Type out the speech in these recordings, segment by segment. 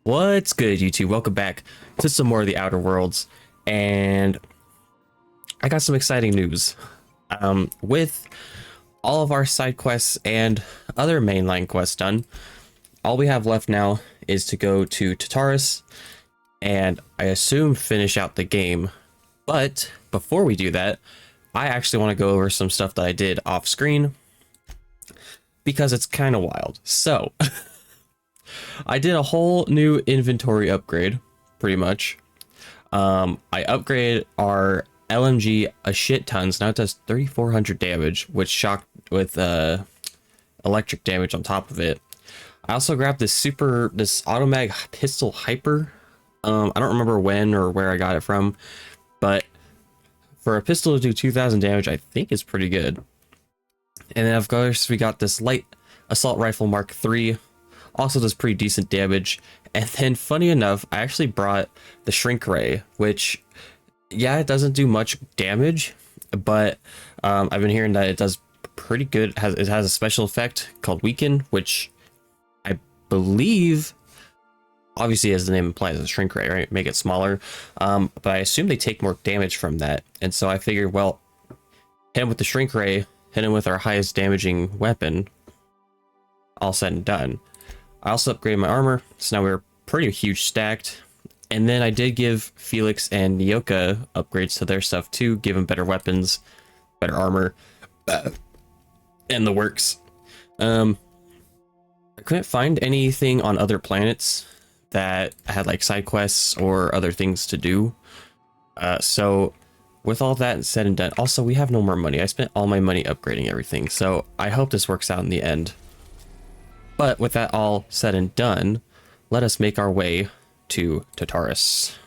What's good, YouTube? Welcome back to some more of the Outer Worlds, and I got some exciting news. With all of our side quests and other mainline quests done, all we have left now is to go to Tartarus and I assume finish out the game. But before we do that, I actually want to go over some stuff that I did off screen because it's kind of wild. So I did a whole new inventory upgrade, pretty much. I upgraded our LMG a shit ton, so now it does 3,400 damage, which shocked with electric damage on top of it. I also grabbed this automag pistol hyper. I don't remember when or where I got it from, but for a pistol to do 2,000 damage, I think is pretty good. And then of course we got this light assault rifle Mark III. Also does pretty decent damage. And then funny enough, I actually brought the shrink ray, which, yeah, it doesn't do much damage, but I've been hearing that it does pretty good. It has a special effect called weaken, which I believe, obviously as the name implies, is a shrink ray, right? Make it smaller. But I assume they take more damage from that. And so I figured, well, hit him with the shrink ray, hit him with our highest damaging weapon, all said and done. I also upgraded my armor, so now we're pretty huge stacked. And then I did give Felix and Nyoka upgrades to their stuff too, give them better weapons, better armor, and the works. I couldn't find anything on other planets that had like side quests or other things to do. So with all that said and done, also we have no more money. I spent all my money upgrading everything, so I hope this works out in the end. But with that all said and done, let us make our way to Tartarus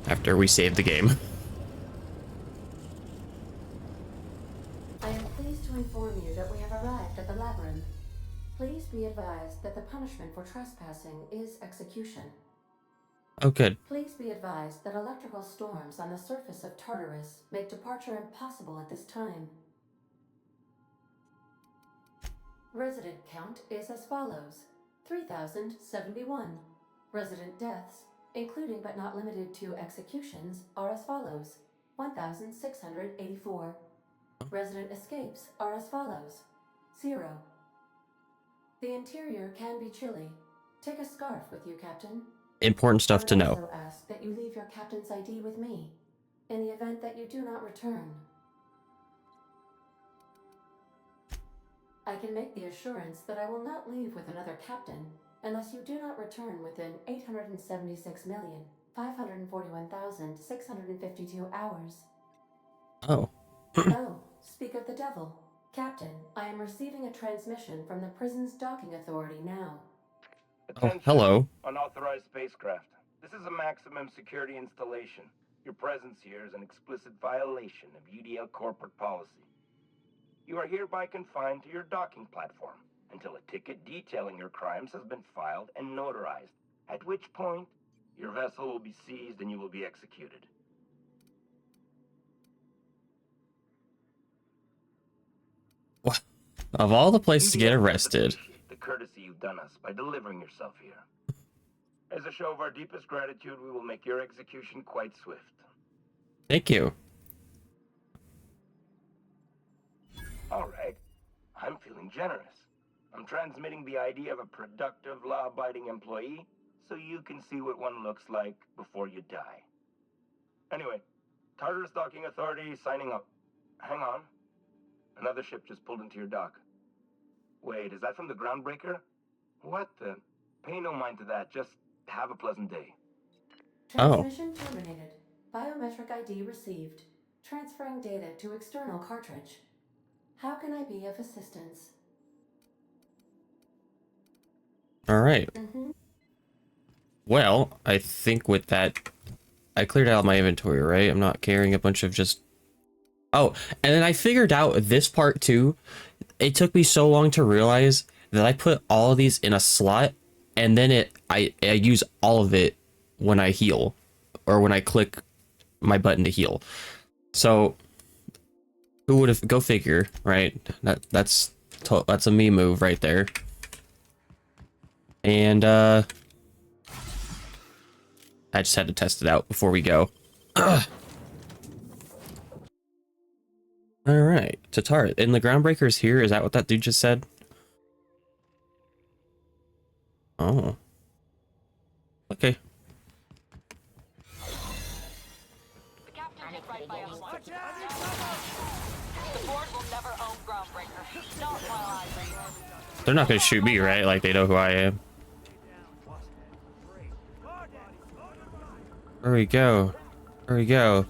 after we save the game. I am pleased to inform you that we have arrived at the labyrinth. Please be advised that the punishment for trespassing is execution. Oh, good. Please be advised that electrical storms on the surface of Tartarus make departure impossible at this time. Resident count is as follows: 3,071. Resident deaths, including but not limited to executions, are as follows: 1,684. Resident escapes are as follows: 0. The interior can be chilly. Take a scarf with you, Captain. Important stuff to know. I would also ask that you leave your captain's ID with me, in the event that you do not return. I can make the assurance that I will not leave with another captain unless you do not return within 876,541,652 hours. Oh. Oh, speak of the devil. Captain, I am receiving a transmission from the prison's docking authority now. Attention, hello. Unauthorized spacecraft. This is a maximum security installation. Your presence here is an explicit violation of UDL corporate policy. You are hereby confined to your docking platform until a ticket detailing your crimes has been filed and notarized, at which point your vessel will be seized and you will be executed. What? Of all the places to get arrested. The courtesy you've done us by delivering yourself here. As a show of our deepest gratitude, we will make your execution quite swift. Thank you. All right. I'm feeling generous. I'm transmitting the ID of a productive, law-abiding employee so you can see what one looks like before you die. Anyway, Tartarus Docking Authority signing up. Hang on. Another ship just pulled into your dock. Wait, is that from the groundbreaker? What the? Pay no mind to that. Just have a pleasant day. Transmission terminated. Biometric ID received. Transferring data to external cartridge. How can I be of assistance? All right. Well, I think with that, I cleared out my inventory, right? I'm not carrying a bunch of just... Oh, and then I figured out this part too. It took me so long to realize that I put all of these in a slot, and then I use all of it when I heal, or when I click my button to heal. So who would have, go figure, right? That's a me move right there. And I just had to test it out before we go. Ugh. All right, Tartarus. And the groundbreaker's here. Is that what that dude just said? Oh. Okay. The captain did right by us. The board will never own Groundbreaker. Not while I live. They're not gonna shoot me, right? Like they know who I am. Where we go? Where we go?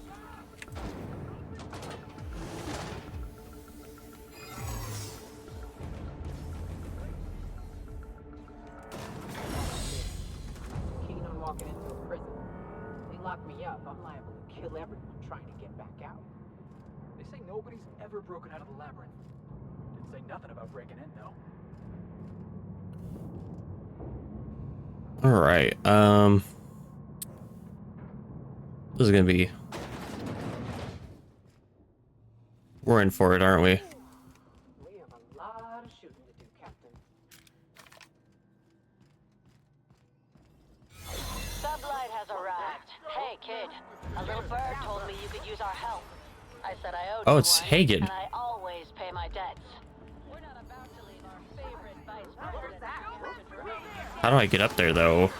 Keen on walking into a prison. They lock me up, I'm liable to kill everyone trying to get back out. They say nobody's ever broken out of the labyrinth. Didn't say nothing about breaking in, though. All right. This is gonna be. We're in for it, aren't we? We have a lot of shooting to do, Captain. Sublight has arrived. Hey, kid. A little bird told me you could use our help. I said I owed Oh, you it's one, Hagen. and I always pay my debts. We're not about to leave our favorite vice president here to dry. How do I get up there though?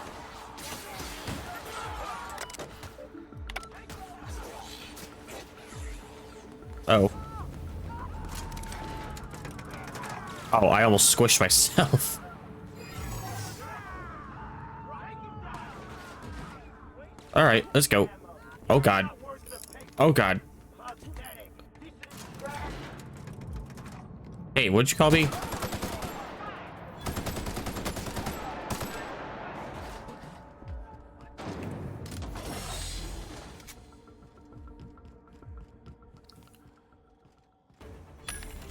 Oh. Oh, I almost squished myself. All right, let's go. Oh God. Oh God. Hey, what'd you call me?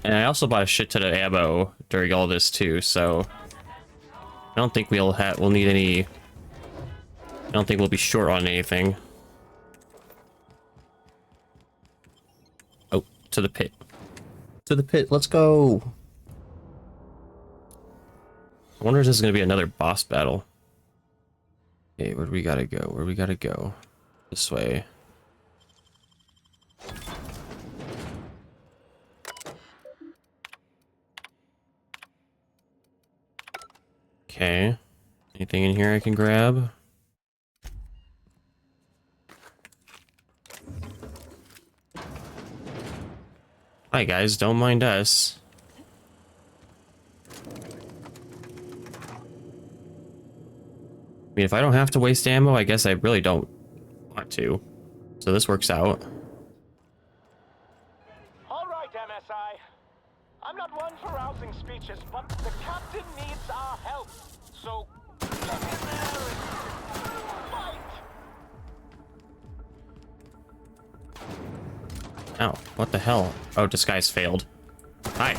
And I also bought a shit ton of ammo during all this too, so I don't think we'll need any. I don't think we'll be short on anything. Oh, to the pit. To the pit, let's go. I wonder if this is gonna be another boss battle. Okay, where do we gotta go? Where do we gotta go? This way. Okay. Anything in here I can grab? Hi guys, don't mind us. I mean, if I don't have to waste ammo, I guess I really don't want to. So this works out. All right, MSI. I'm not one for rousing speeches, but the captain needs our help. So, get in there and fight! Ow, what the hell? Oh, disguise failed. Hi.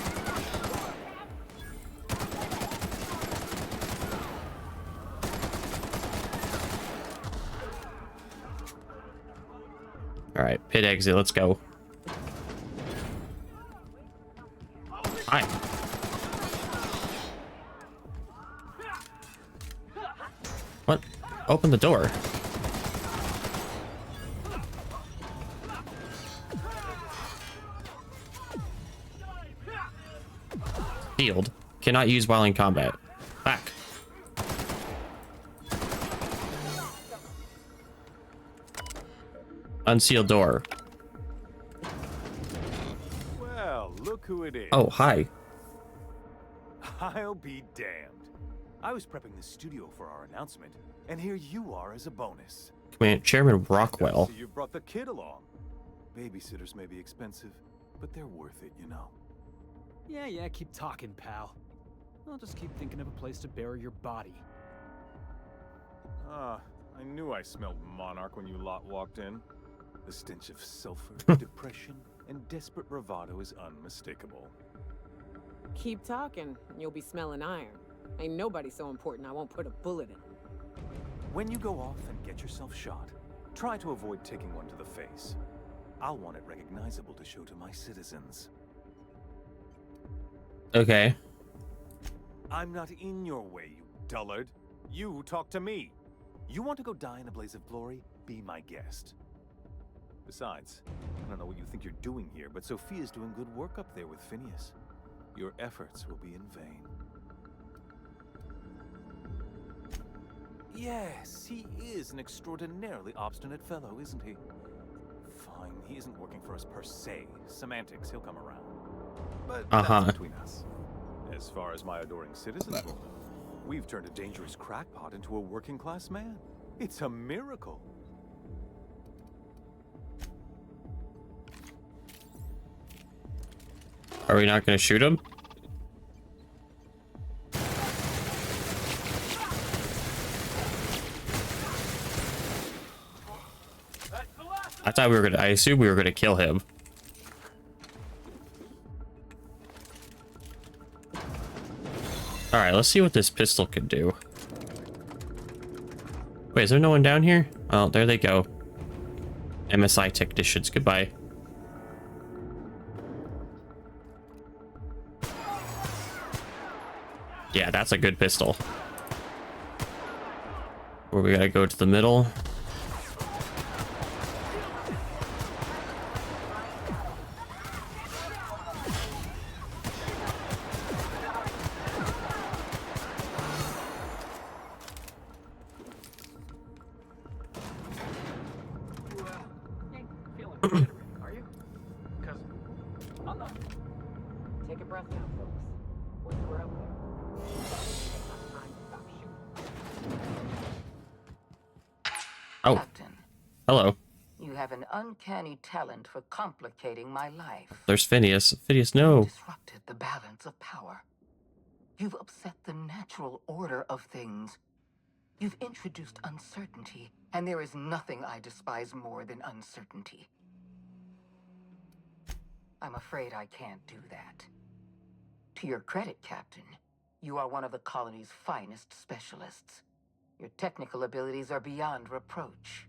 Alright, pit exit, let's go. Hi. What? Open the door. Shield. Cannot use while in combat. Back. Unsealed door. Well, look who it is. Oh, hi. I'll be damned. I was prepping the studio for our announcement, and here you are as a bonus. Command Chairman Rockwell. So you brought the kid along. Babysitters may be expensive, but they're worth it, you know. Yeah, keep talking, pal. I'll just keep thinking of a place to bury your body. Ah, I knew I smelled Monarch when you lot walked in. The stench of sulfur, depression, and desperate bravado is unmistakable. Keep talking, and you'll be smelling iron. Ain't nobody so important I won't put a bullet in. When you go off and get yourself shot, Try to avoid taking one to the face. I'll want it recognizable to show to my citizens. Okay. I'm not in your way, you dullard. You talk to me. You want to go die in a blaze of glory? Be my guest. Besides, I don't know what you think you're doing here, but Sophia's doing good work up there with Phineas. Your efforts will be in vain. Yes, he is an extraordinarily obstinate fellow, isn't he? Fine, he isn't working for us per se. Semantics, he'll come around. But that's between us. As far as my adoring citizens will know, we've turned a dangerous crackpot into a working-class man. It's a miracle. Are we not going to shoot him? I thought we were gonna. I assumed we were gonna kill him. All right, let's see what this pistol can do. Wait, is there no one down here? Oh, there they go. MSI technicians, goodbye. Yeah, that's a good pistol. Where we gotta go to the middle. Are you? Because I'm not. Take a breath now, folks. Once we're out there, it's time to stop shooting. Oh, Captain, hello. you have an uncanny talent for complicating my life. There's Phineas. Phineas, no. Disrupted the balance of power. You've upset the natural order of things. You've introduced uncertainty, and there is nothing I despise more than uncertainty. I'm afraid I can't do that. To your credit, Captain, you are one of the colony's finest specialists. Your technical abilities are beyond reproach.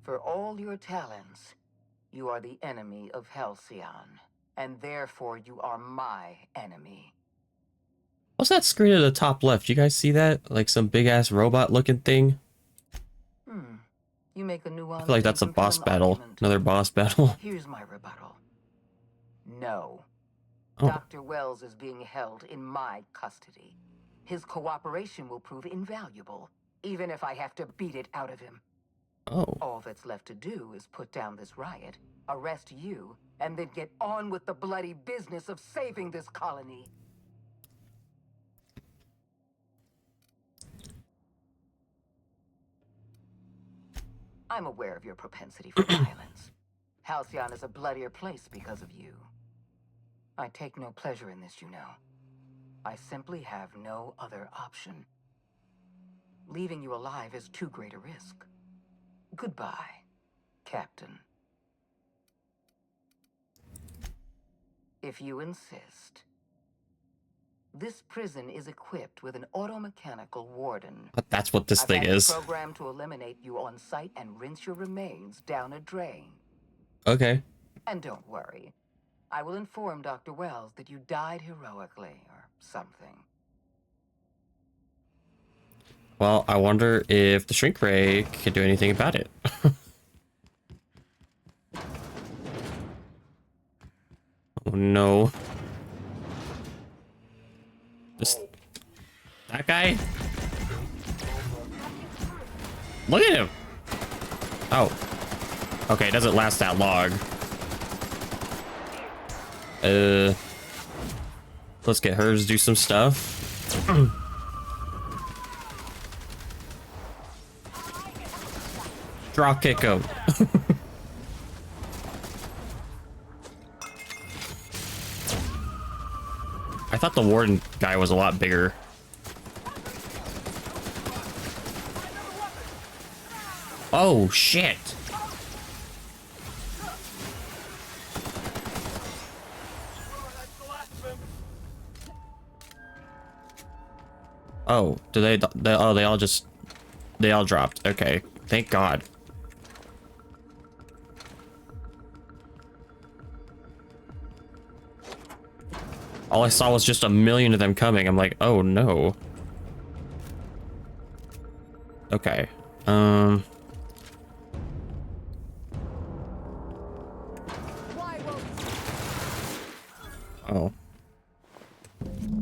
For all your talents, you are the enemy of Halcyon, and therefore you are my enemy. What's that screen at the top left? You guys see that? Like some big ass robot looking thing? You make a nuanced I feel like that's a and boss compelling battle. argument. Another boss battle. Here's my rebuttal. No. Oh. Dr. Welles is being held in my custody. His cooperation will prove invaluable, even if I have to beat it out of him. Oh. All that's left to do is put down this riot, arrest you, and then get on with the bloody business of saving this colony. I'm aware of your propensity for violence. Halcyon is a bloodier place because of you. I take no pleasure in this, you know. I simply have no other option. Leaving you alive is too great a risk. Goodbye, Captain. If you insist. This prison is equipped with an automechanical warden. But that's what this I've thing had it is. programmed to eliminate you on site and rinse your remains down a drain. Okay. And don't worry. I will inform Dr. Welles that you died heroically or something. Well, I wonder if the shrink ray can do anything about it. Oh no. That guy? Look at him. Oh. Okay, it doesn't last that long. Let's get hers to do some stuff. Drop kick him. I thought the warden guy was a lot bigger. Oh shit. Oh, do they all dropped. Okay. Thank God. all I saw was just a million of them coming. I'm like, oh no. Okay. Oh.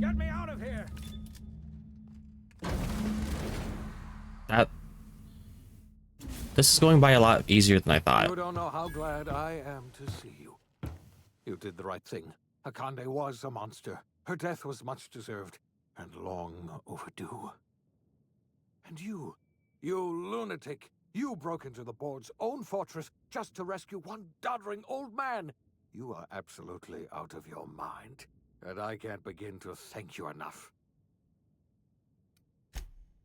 Get me out of here! This is going by a lot easier than I thought. You don't know how glad I am to see you. You did the right thing. Akande was a monster. Her death was much deserved, and long overdue. And you lunatic, you broke into the board's own fortress just to rescue one doddering old man. You are absolutely out of your mind, and I can't begin to thank you enough.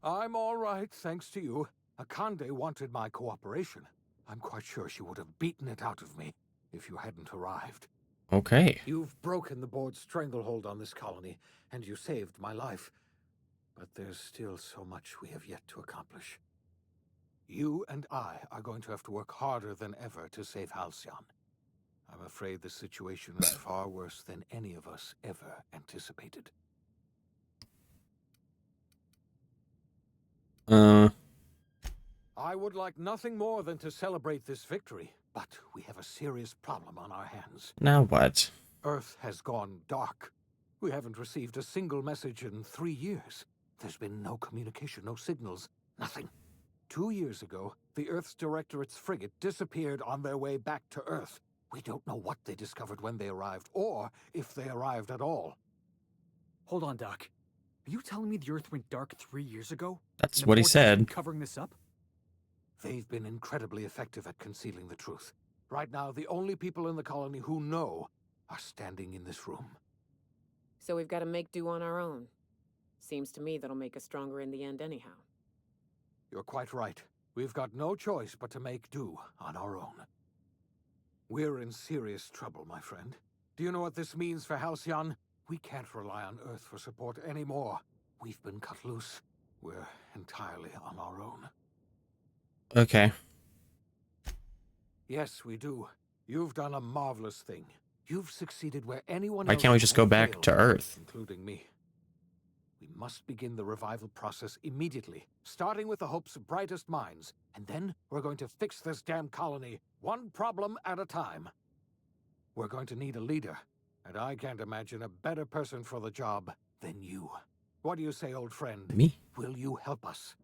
I'm all right, thanks to you. Akande wanted my cooperation. I'm quite sure she would have beaten it out of me if you hadn't arrived. Okay. You've broken the board's stranglehold on this colony, and you saved my life. But there's still so much we have yet to accomplish. You and I are going to have to work harder than ever to save Halcyon. I'm afraid the situation is far worse than any of us ever anticipated. I would like nothing more than to celebrate this victory, but we have a serious problem on our hands. Now what? Earth has gone dark. We haven't received a single message in 3 years. There's been no communication, no signals, nothing. 2 years ago, the Earth's Directorate's frigate disappeared on their way back to Earth. We don't know what they discovered when they arrived, or if they arrived at all. Hold on, Doc. Are you telling me the Earth went dark 3 years ago? That's what he said. Covering this up? They've been incredibly effective at concealing the truth. Right now, the only people in the colony who know are standing in this room. So we've got to make do on our own. Seems to me that'll make us stronger in the end anyhow. You're quite right. We've got no choice but to make do on our own. We're in serious trouble, my friend. Do you know what this means for Halcyon? We can't rely on Earth for support anymore. We've been cut loose. We're entirely on our own. Okay. Yes, we do. You've done a marvelous thing. You've succeeded where anyone Why else can't we just go would back fail, to Earth? including me. We must begin the revival process immediately, starting with the Hope's brightest minds, and then we're going to fix this damn colony, one problem at a time. We're going to need a leader, and I can't imagine a better person for the job than you. What do you say, old friend? Me? Will you help us?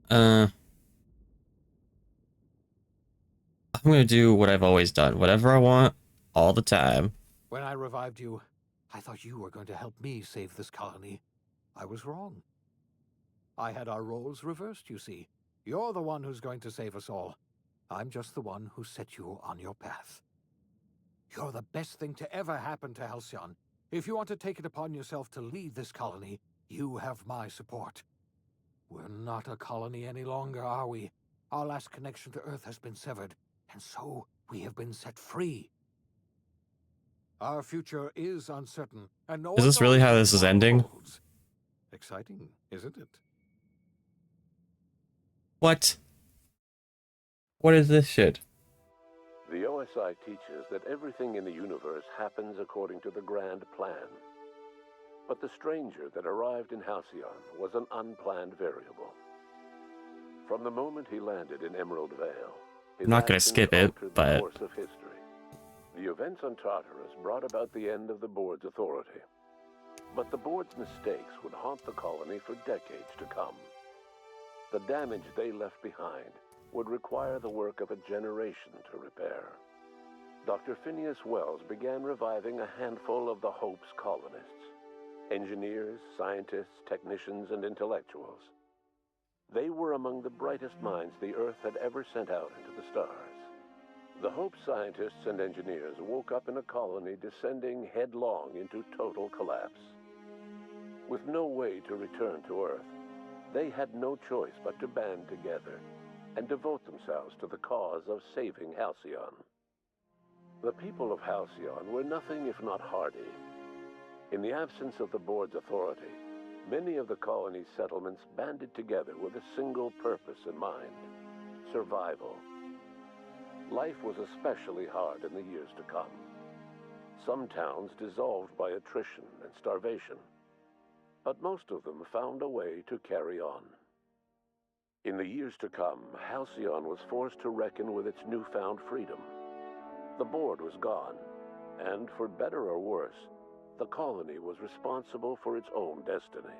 I'm gonna do what I've always done. Whatever I want, all the time. When I revived you, I thought you were going to help me save this colony. I was wrong. I had our roles reversed, you see. You're the one who's going to save us all. I'm just the one who set you on your path. You're the best thing to ever happen to Halcyon. If you want to take it upon yourself to lead this colony, you have my support. We're not a colony any longer, are we? Our last connection to Earth has been severed, and so we have been set free. Our future is uncertain, and no Is this one really knows how this is what ending? holds. Exciting, isn't it? What? What is this shit? The OSI teaches that everything in the universe happens according to the grand plan. But the stranger that arrived in Halcyon was an unplanned variable. From the moment he landed in Emerald Vale, his I'm not gonna actions skip it, altered but the course of history. The events on Tartarus brought about the end of the board's authority. But the board's mistakes would haunt the colony for decades to come. The damage they left behind would require the work of a generation to repair. Dr. Phineas Welles began reviving a handful of the Hope's colonists. Engineers, scientists, technicians, and intellectuals. They were among the brightest minds the Earth had ever sent out into the stars. The Hope scientists and engineers woke up in a colony descending headlong into total collapse. With no way to return to Earth, they had no choice but to band together and devote themselves to the cause of saving Halcyon. The people of Halcyon were nothing if not hardy. In the absence of the board's authority, many of the colony's settlements banded together with a single purpose in mind: survival. life was especially hard in the years to come. Some towns dissolved by attrition and starvation, but most of them found a way to carry on. In the years to come, Halcyon was forced to reckon with its newfound freedom. The board was gone, and for better or worse, the colony was responsible for its own destiny.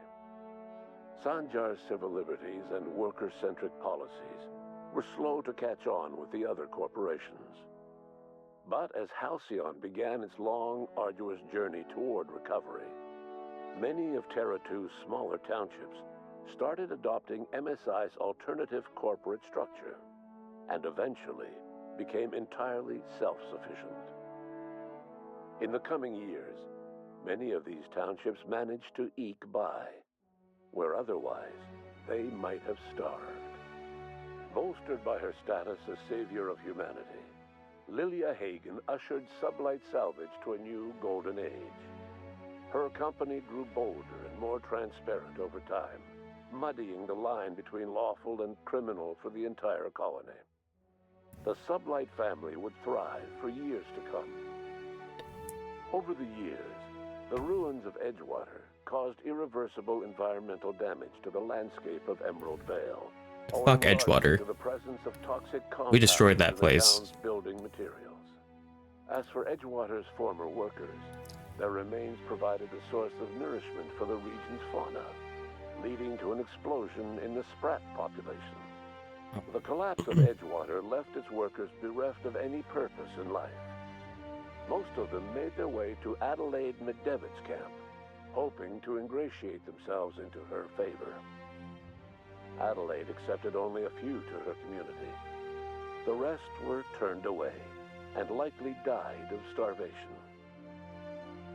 Sanjar's civil liberties and worker-centric policies were slow to catch on with the other corporations. But as Halcyon began its long, arduous journey toward recovery, many of Terra 2's smaller townships started adopting MSI's alternative corporate structure, and eventually became entirely self-sufficient. In the coming years, many of these townships managed to eke by, where otherwise they might have starved. Bolstered by her status as savior of humanity, Lilia Hagen ushered sublight salvage to a new golden age. Her company grew bolder and more transparent over time, muddying the line between lawful and criminal for the entire colony. The Sublight family would thrive for years to come. Over the years, the ruins of Edgewater caused irreversible environmental damage to the landscape of Emerald Vale. Fuck Edgewater. To the presence of toxic We destroyed that compounds in the place. town's building materials. As for Edgewater's former workers, their remains provided a source of nourishment for the region's fauna, leading to an explosion in the sprat population. The collapse of Edgewater left its workers bereft of any purpose in life. Most of them made their way to Adelaide McDevitt's camp, hoping to ingratiate themselves into her favor. Adelaide accepted only a few to her community. The rest were turned away and likely died of starvation.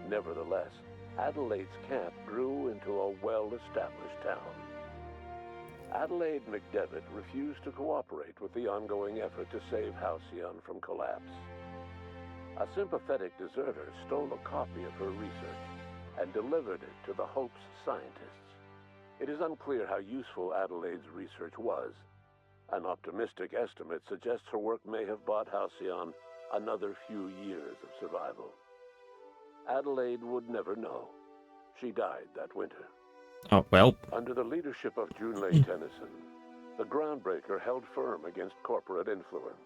Nevertheless, Adelaide's camp grew into a well-established town. Adelaide McDevitt refused to cooperate with the ongoing effort to save Halcyon from collapse. A sympathetic deserter stole a copy of her research and delivered it to the Hope's scientists. It is unclear how useful Adelaide's research was. An optimistic estimate suggests her work may have bought Halcyon another few years of survival. Adelaide would never know. She died that winter. Oh, well. Under the leadership of Junlei Tennyson, the Groundbreaker held firm against corporate influence.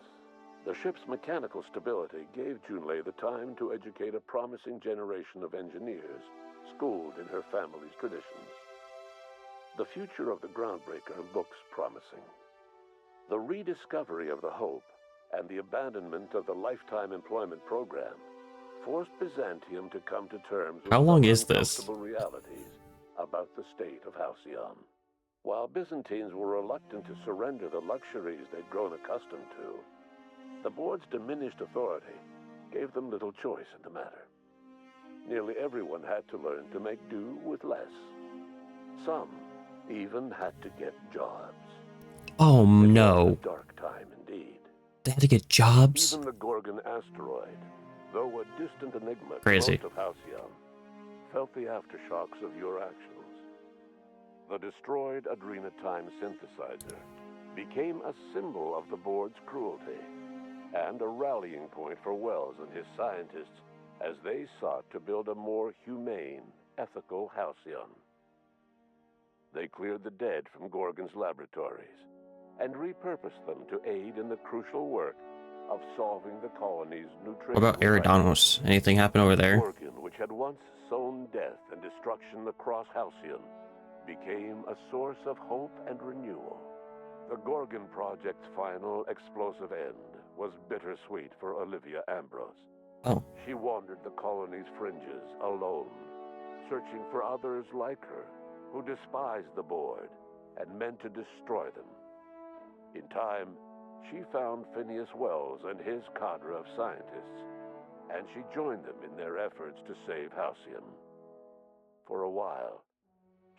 The ship's mechanical stability gave Junlei the time to educate a promising generation of engineers, schooled in her family's traditions. The future of the Groundbreaker looks promising. The rediscovery of the Hope and the abandonment of the lifetime employment program forced Byzantium to come to terms with How long some is this? uncomfortable realities about the state of Halcyon. While Byzantines were reluctant to surrender the luxuries they'd grown accustomed to, the board's diminished authority gave them little choice in the matter. Nearly everyone had to learn to make do with less. Some even had to get jobs. Oh It was no. a dark time indeed. They had to get jobs? Even the Gorgon asteroid, though a distant enigma to Crazy. most of Halcyon, felt the aftershocks of your actions. The destroyed Adrenatime synthesizer became a symbol of the board's cruelty and a rallying point for Welles and his scientists as they sought to build a more humane, ethical Halcyon. They cleared the dead from Gorgon's laboratories and repurposed them to aid in the crucial work of solving the colony's nutrition. What about Eridanos? Anything happen over there? Gorgon, which had once sown death and destruction across Halcyon, became a source of hope and renewal. The Gorgon Project's final explosive end was bittersweet for Olivia Ambrose. Oh. She wandered the colony's fringes alone, searching for others like her who despised the board and meant to destroy them. In time, she found Phineas Welles and his cadre of scientists, and she joined them in their efforts to save Halcyon. For a while,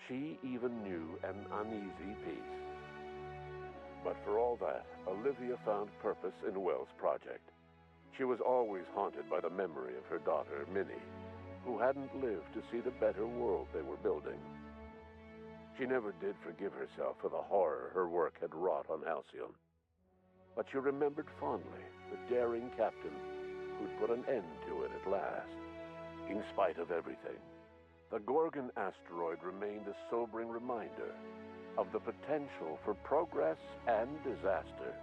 she even knew an uneasy peace. But for all that, Olivia found purpose in Welles' project. She was always haunted by the memory of her daughter, Minnie, who hadn't lived to see the better world they were building. She never did forgive herself for the horror her work had wrought on Halcyon, but she remembered fondly the daring captain who'd put an end to it at last. In spite of everything, the Gorgon asteroid remained a sobering reminder of the potential for progress and disaster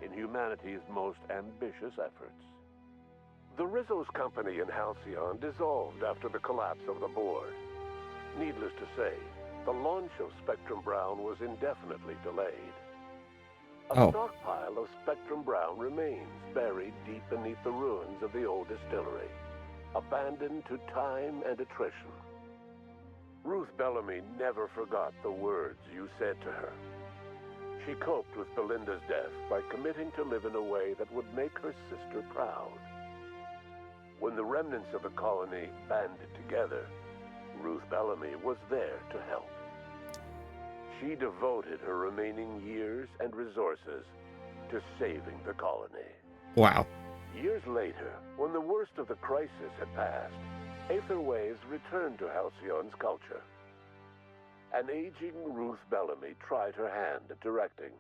in humanity's most ambitious efforts. The Rizzo's company in Halcyon dissolved after the collapse of the board. Needless to say, the launch of Spectrum Brown was indefinitely delayed. A stockpile of Spectrum Brown remains buried deep beneath the ruins of the old distillery, abandoned to time and attrition. Ruth Bellamy never forgot the words you said to her. She coped with Belinda's death by committing to live in a way that would make her sister proud. When the remnants of the colony banded together, Ruth Bellamy was there to help. She devoted her remaining years and resources to saving the colony. Wow. Years later, when the worst of the crisis had passed, Aether waves returned to Halcyon's culture. An aging Ruth Bellamy tried her hand at directing.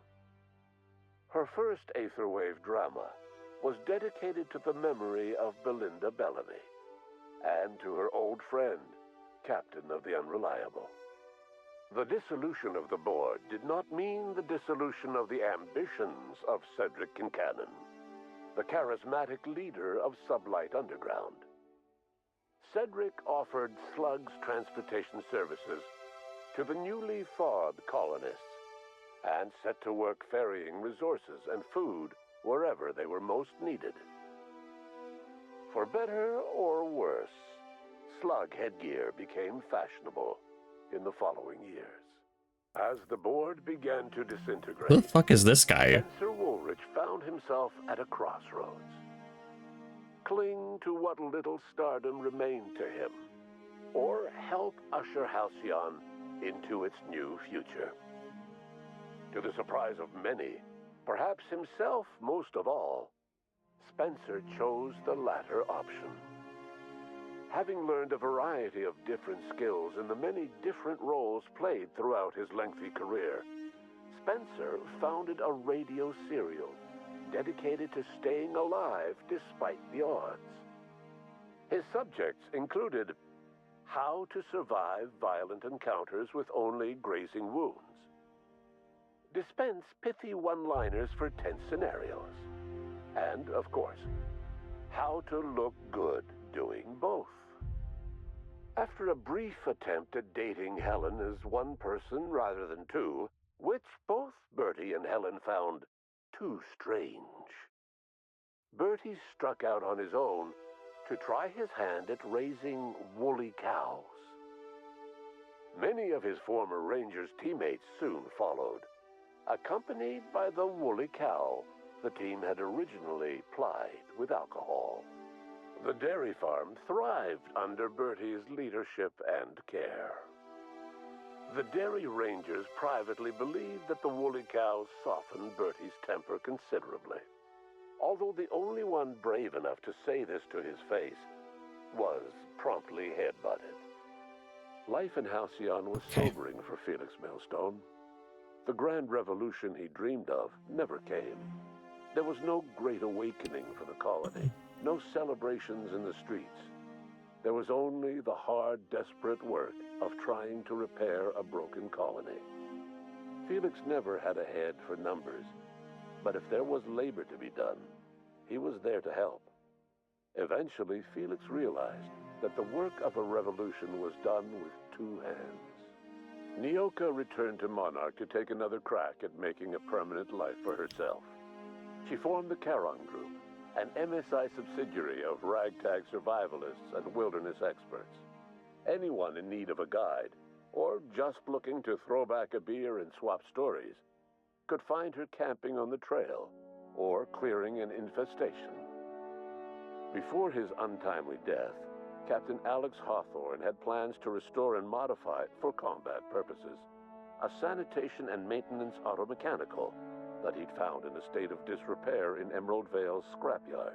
Her first Aether wave drama was dedicated to the memory of Belinda Bellamy and to her old friend, Captain of the Unreliable. The dissolution of the board did not mean the dissolution of the ambitions of Cedric Kincannon, the charismatic leader of Sublight Underground. Cedric offered Slug's transportation services to the newly thawed colonists and set to work ferrying resources and food wherever they were most needed. For better or worse, slug headgear became fashionable in the following years. As the board began to disintegrate, Who the fuck is this guy? Spencer Woolrich found himself at a crossroads. Cling to what little stardom remained to him, or help usher Halcyon into its new future. To the surprise of many, perhaps himself most of all, Spencer chose the latter option. Having learned a variety of different skills in the many different roles played throughout his lengthy career, Spencer founded a radio serial dedicated to staying alive despite the odds. His subjects included how to survive violent encounters with only grazing wounds, dispense pithy one-liners for tense scenarios, and, of course, how to look good doing both. After a brief attempt at dating Helen as one person rather than two, which both Bertie and Helen found too strange, Bertie struck out on his own to try his hand at raising woolly cows. Many of his former Rangers teammates soon followed, accompanied by the woolly cow the team had originally plied with alcohol. The dairy farm thrived under Bertie's leadership and care. The Dairy Rangers privately believed that the woolly cows softened Bertie's temper considerably, although the only one brave enough to say this to his face was promptly headbutted. Life in Halcyon was sobering for Felix Millstone. The grand revolution he dreamed of never came. There was no great awakening for the colony, no celebrations in the streets. There was only the hard, desperate work of trying to repair a broken colony. Felix never had a head for numbers, but if there was labor to be done, he was there to help. Eventually, Felix realized that the work of a revolution was done with two hands. Nyoka returned to Monarch to take another crack at making a permanent life for herself. She formed the Charon Group, an MSI subsidiary of ragtag survivalists and wilderness experts. Anyone in need of a guide, or just looking to throw back a beer and swap stories, could find her camping on the trail or clearing an infestation. Before his untimely death, Captain Alex Hawthorne had plans to restore and modify, for combat purposes, a sanitation and maintenance automechanical that he'd found in a state of disrepair in Emerald Vale's scrapyard.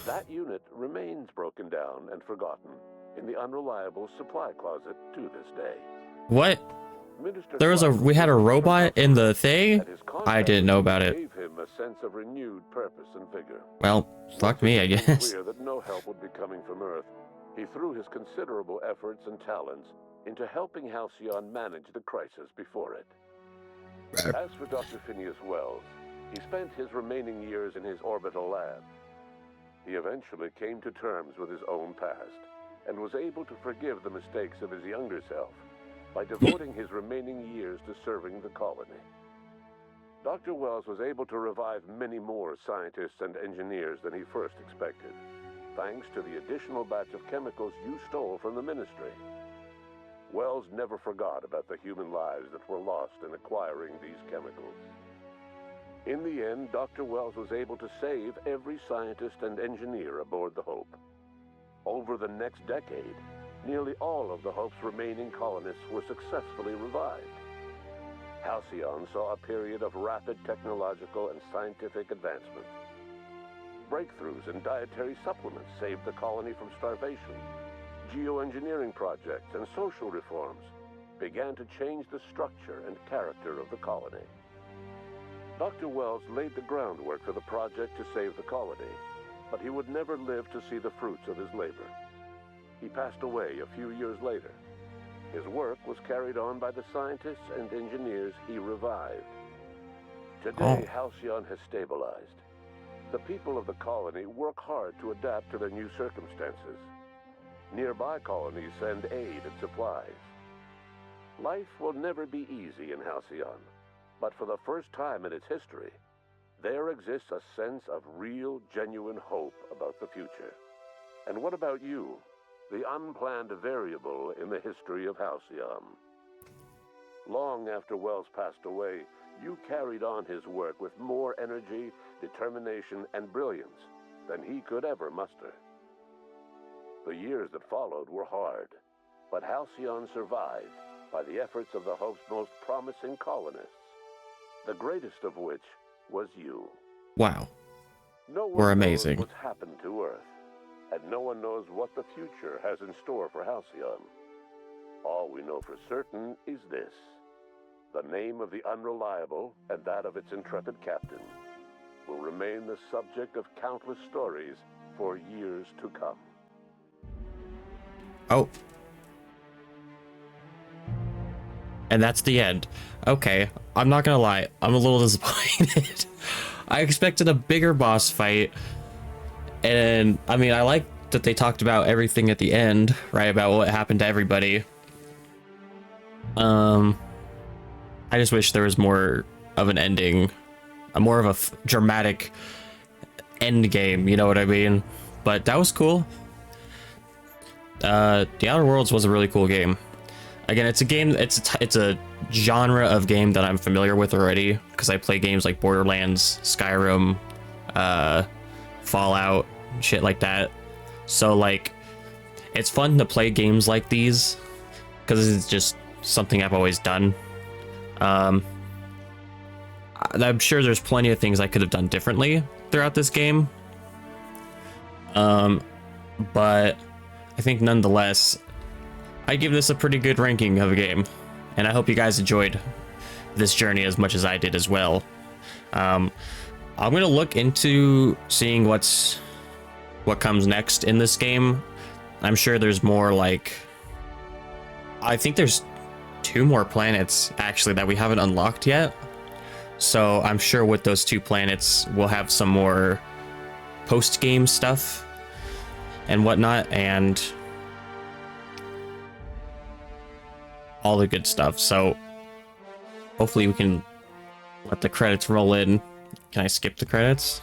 That unit remains broken down and forgotten in the Unreliable supply closet to this day. What? We had a robot in the thing? I didn't know about it. Gave him a sense of renewed purpose and vigor. Well, fuck me, I Once it became guess. clear that no help would be coming from Earth, he threw his considerable efforts and talents into helping Halcyon manage the crisis before it. As for Dr. Phineas Welles, he spent his remaining years in his orbital lab. He eventually came to terms with his own past and was able to forgive the mistakes of his younger self by devoting his remaining years to serving the colony. Dr. Welles was able to revive many more scientists and engineers than he first expected, thanks to the additional batch of chemicals you stole from the Ministry. Welles never forgot about the human lives that were lost in acquiring these chemicals. In the end, Dr. Welles was able to save every scientist and engineer aboard the Hope. Over the next decade, nearly all of the Hope's remaining colonists were successfully revived. Halcyon saw a period of rapid technological and scientific advancement. Breakthroughs in dietary supplements saved the colony from starvation. Geoengineering projects and social reforms began to change the structure and character of the colony. Dr. Welles laid the groundwork for the project to save the colony, but he would never live to see the fruits of his labor. He passed away a few years later. His work was carried on by the scientists and engineers he revived. Today, Halcyon has stabilized. The people of the colony work hard to adapt to their new circumstances. Nearby colonies send aid and supplies. Life will never be easy in Halcyon, but for the first time in its history, there exists a sense of real, genuine hope about the future. And what about you, the unplanned variable in the history of Halcyon? Long after Welles passed away, you carried on his work with more energy, determination, and brilliance than he could ever muster. The years that followed were hard, but Halcyon survived by the efforts of the Hope's most promising colonists, the greatest of which was you. Wow. No one We're knows amazing. what's happened to Earth, and no one knows what the future has in store for Halcyon. All we know for certain is this: the name of the Unreliable and that of its intrepid captain will remain the subject of countless stories for years to come. Oh. And that's the end. Okay, I'm not gonna lie, I'm a little disappointed. I expected a bigger boss fight, and I mean, I like that they talked about everything at the end, right, about what happened to everybody. I just wish there was more of an ending, more of a dramatic end game, you know what I mean? But that was cool. The Outer Worlds was a really cool game. Again, it's a game, it's a genre of game that I'm familiar with already, because I play games like Borderlands, Skyrim, Fallout, shit like that. So like, it's fun to play games like these, because it's just something I've always done. I'm sure there's plenty of things I could have done differently throughout this game. But I think nonetheless, I give this a pretty good ranking of a game, and I hope you guys enjoyed this journey as much as I did as well. I'm gonna look into seeing what comes next in this game. I'm sure there's more, like, I think there's 2 more planets actually that we haven't unlocked yet. So I'm sure with those 2 planets we'll have some more post-game stuff and whatnot, and all the good stuff. So hopefully we can let the credits roll in. Can I skip the credits?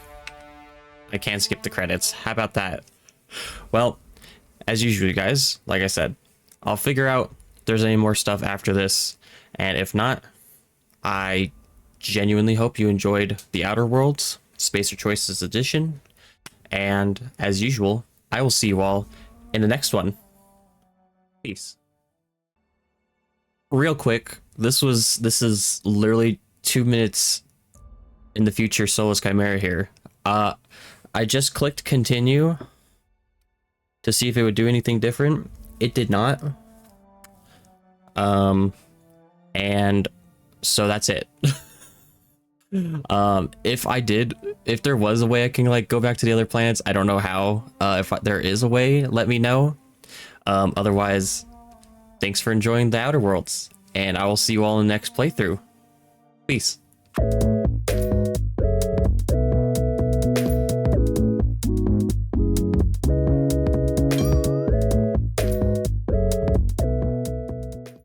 I can't skip the credits. How about that? Well, as usual, guys, like I said, I'll figure out if there's any more stuff after this, and if not, I genuinely hope you enjoyed The Outer Worlds Spacer Choices Edition, and as usual, I will see you all in the next one. Peace. Real quick, this is literally 2 minutes in the future. Solus Chimera here. I just clicked continue to see if it would do anything different. It did not. And so that's it. If there was a way I can like go back to the other planets, I don't know how. If there is a way, let me know. Otherwise, thanks for enjoying the Outer Worlds, and I will see you all in the next playthrough. Peace.